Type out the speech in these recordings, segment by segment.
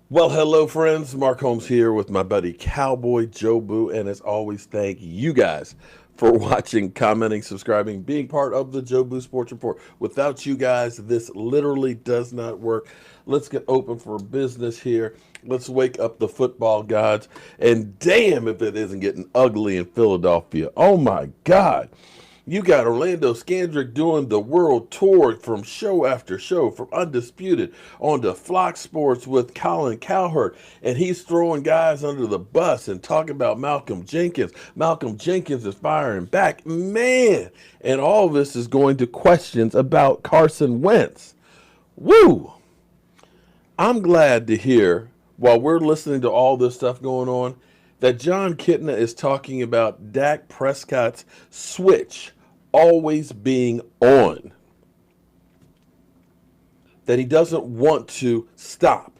Well, hello, friends. Mark Holmes here with my buddy Cowboy Joe Boo. And as always, thank you guys for watching, commenting, subscribing, being part of the Joe Boo Sports Report. Without you guys, this literally does not work. Let's get open for business here. Let's wake up the football gods. And damn if it isn't getting ugly in Philadelphia. Oh my God. You got Orlando Scandrick doing the world tour from show after show, from Undisputed on to Fox Sports with Colin Cowherd, and he's throwing guys under the bus and talking about Malcolm Jenkins. Malcolm Jenkins is firing back. Man! And all of this is going to questions about Carson Wentz. Woo! I'm glad to hear, while we're listening to all this stuff going on, that John Kitna is talking about Dak Prescott's switch always being on, that he doesn't want to stop,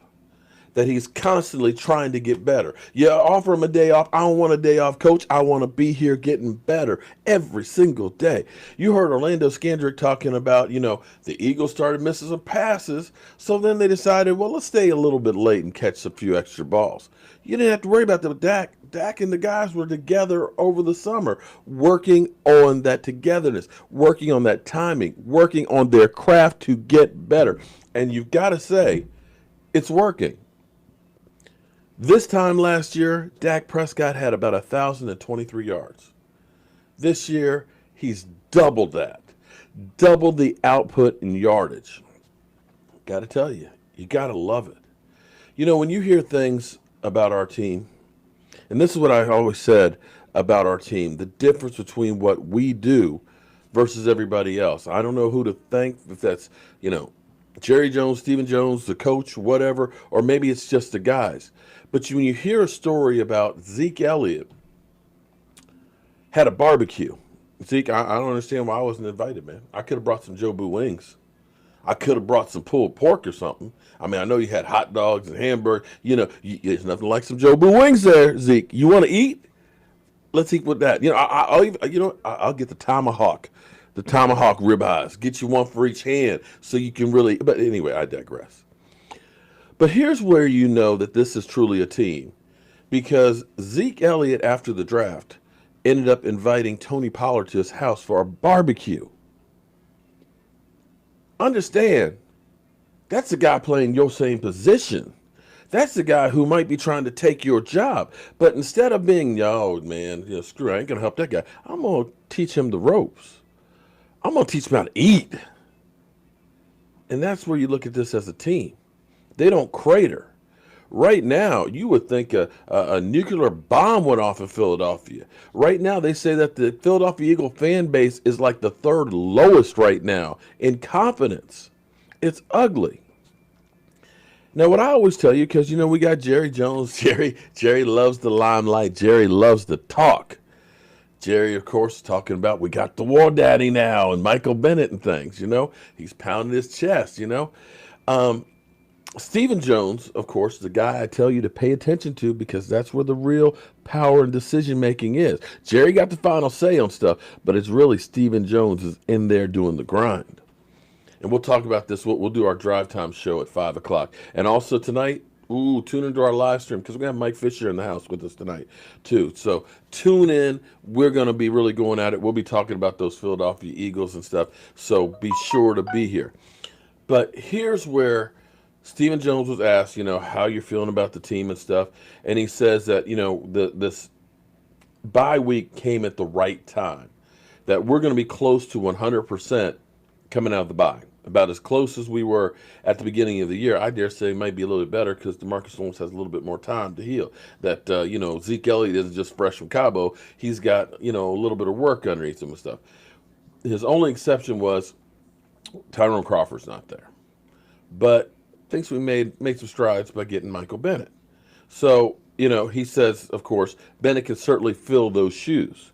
that he's constantly trying to get better. You offer him a day off. I don't want a day off, coach. I want to be here getting better every single day. You heard Orlando Scandrick talking about, the Eagles started missing some passes. So then they decided, well, let's stay a little bit late and catch a few extra balls. You didn't have to worry about that. Dak and the guys were together over the summer, working on that togetherness, working on that timing, working on their craft to get better. And you've got to say, it's working. This time last year, Dak Prescott had about 1,023 yards. This year, he's doubled that, doubled the output in yardage. Got to tell you, you got to love it. When you hear things about our team, and this is what I always said about our team, the difference between what we do versus everybody else. I don't know who to thank, if that's, Jerry Jones, Stephen Jones, the coach, whatever, or maybe it's just the guys. But when you hear a story about Zeke Elliott had a barbecue. Zeke, I don't understand why I wasn't invited, man. I could have brought some Joe Boo wings. I could have brought some pulled pork or something. I mean, I know you had hot dogs and hamburger. There's nothing like some Joe Boo wings there, Zeke. You want to eat? Let's eat with that. I'll get the tomahawk ribeyes. Get you one for each hand so you can really. But anyway, I digress. But here's where you know that this is truly a team, because Zeke Elliott, after the draft, ended up inviting Tony Pollard to his house for a barbecue. Understand, that's the guy playing your same position. That's the guy who might be trying to take your job. But instead of being, yo, man, screw it, I ain't going to help that guy. I'm going to teach him the ropes. I'm going to teach him how to eat. And that's where you look at this as a team. They don't crater. Right now, you would think a nuclear bomb went off in Philadelphia. Right now, they say that the Philadelphia Eagle fan base is like the third lowest right now in confidence. It's ugly. Now, what I always tell you, because, we got Jerry Jones. Jerry loves the limelight. Jerry loves the talk. Jerry, of course, talking about we got the War Daddy now and Michael Bennett and things, He's pounding his chest, Stephen Jones, of course, the guy I tell you to pay attention to, because that's where the real power and decision making is. Jerry got the final say on stuff, but it's really Stephen Jones is in there doing the grind. And we'll talk about this. We'll do our drive time show at 5 o'clock. And also tonight, tune into our live stream, because we have Mike Fisher in the house with us tonight, too. So tune in. We're going to be really going at it. We'll be talking about those Philadelphia Eagles and stuff. So be sure to be here. But here's where Stephen Jones was asked, how you're feeling about the team and stuff. And he says that, this bye week came at the right time, that we're going to be close to 100% coming out of the bye, about as close as we were at the beginning of the year. I dare say it might be a little bit better, because DeMarcus Lawrence has a little bit more time to heal. That, Zeke Elliott isn't just fresh from Cabo. He's got, a little bit of work underneath him and stuff. His only exception was Tyrone Crawford's not there. But thinks we made some strides by getting Michael Bennett. So, he says, of course, Bennett can certainly fill those shoes.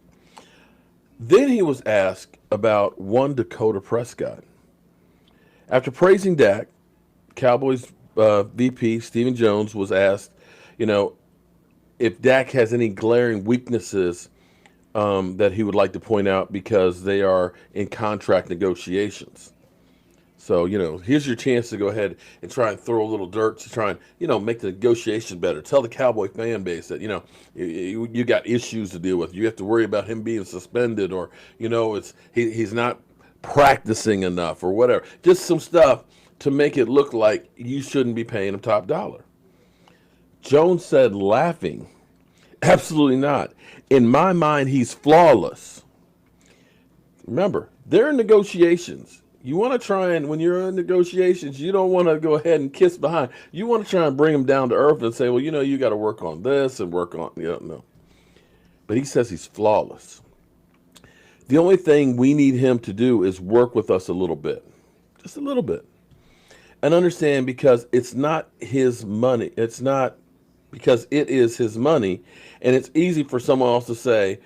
Then he was asked about one Dakota Prescott. After praising Dak, Cowboys VP Stephen Jones was asked, if Dak has any glaring weaknesses that he would like to point out, because they are in contract negotiations. So, here's your chance to go ahead and try and throw a little dirt to try and, make the negotiation better. Tell the Cowboy fan base that, you got issues to deal with. You have to worry about him being suspended, or, he's not practicing enough or whatever. Just some stuff to make it look like you shouldn't be paying him top dollar. Jones said, laughing, absolutely not. In my mind, he's flawless. Remember, they're in negotiations. You want to try and, when you're in negotiations, you don't want to go ahead and kiss behind. You want to try and bring him down to earth and say, well, you got to work on this and work on, no. But he says he's flawless. The only thing we need him to do is work with us a little bit, just a little bit. And understand, because it's not his money. It's not because it is his money. And it's easy for someone else to say,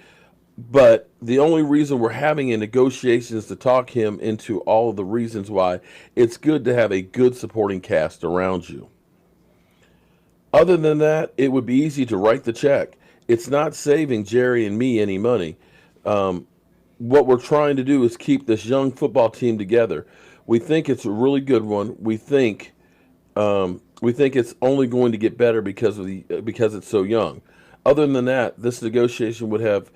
but the only reason we're having a negotiation is to talk him into all of the reasons why it's good to have a good supporting cast around you. Other than that, it would be easy to write the check. It's not saving Jerry and me any money. What we're trying to do is keep this young football team together. We think it's a really good one. We think it's only going to get better because it's so young. Other than that, this negotiation would have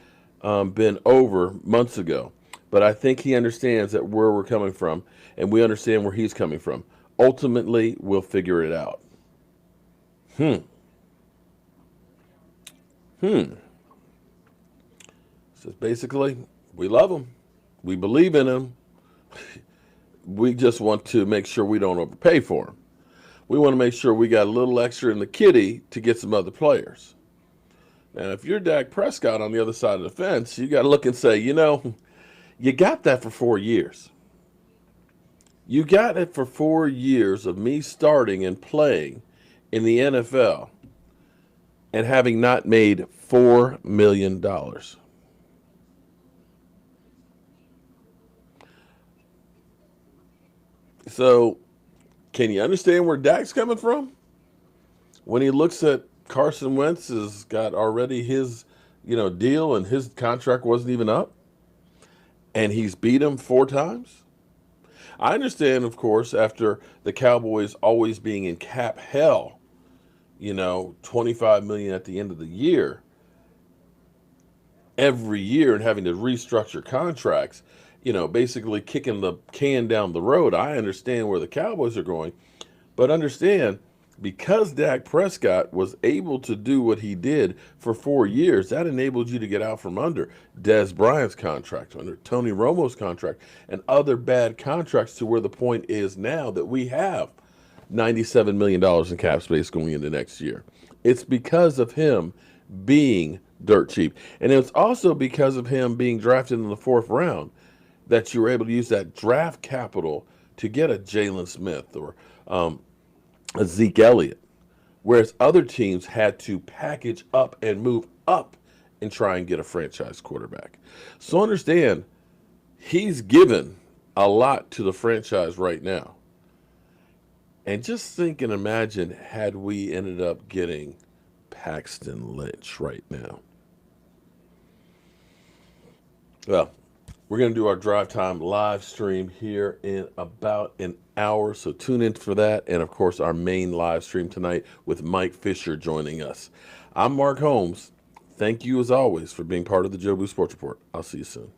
been over months ago. But I think he understands that where we're coming from, and we understand where he's coming from. Ultimately, we'll figure it out. So basically, we love him. We believe in him. We just want to make sure we don't overpay for him. We want to make sure we got a little extra in the kitty to get some other players. Now, if you're Dak Prescott on the other side of the fence, you got to look and say, you got that for 4 years. You got it for 4 years of me starting and playing in the NFL and having not made $4 million. So, can you understand where Dak's coming from? When he looks at Carson Wentz has got already his, deal, and his contract wasn't even up, and he's beat him 4 times. I understand, of course, after the Cowboys always being in cap hell, $25 million at the end of the year, every year, and having to restructure contracts, basically kicking the can down the road. I understand where the Cowboys are going, but understand, because Dak Prescott was able to do what he did for 4 years, that enabled you to get out from under Dez Bryant's contract, under Tony Romo's contract, and other bad contracts, to where the point is now that we have $97 million in cap space going into next year. It's because of him being dirt cheap. And it's also because of him being drafted in the 4th round that you were able to use that draft capital to get a Jalen Smith or a Zeke Elliott, whereas other teams had to package up and move up and try and get a franchise quarterback. So understand, he's given a lot to the franchise right now. And just think and imagine had we ended up getting Paxton Lynch right now. Well, we're going to do our Drive Time live stream here in about an hour, so tune in for that. And, of course, our main live stream tonight with Mike Fisher joining us. I'm Mark Holmes. Thank you, as always, for being part of the Joe Boo Sports Report. I'll see you soon.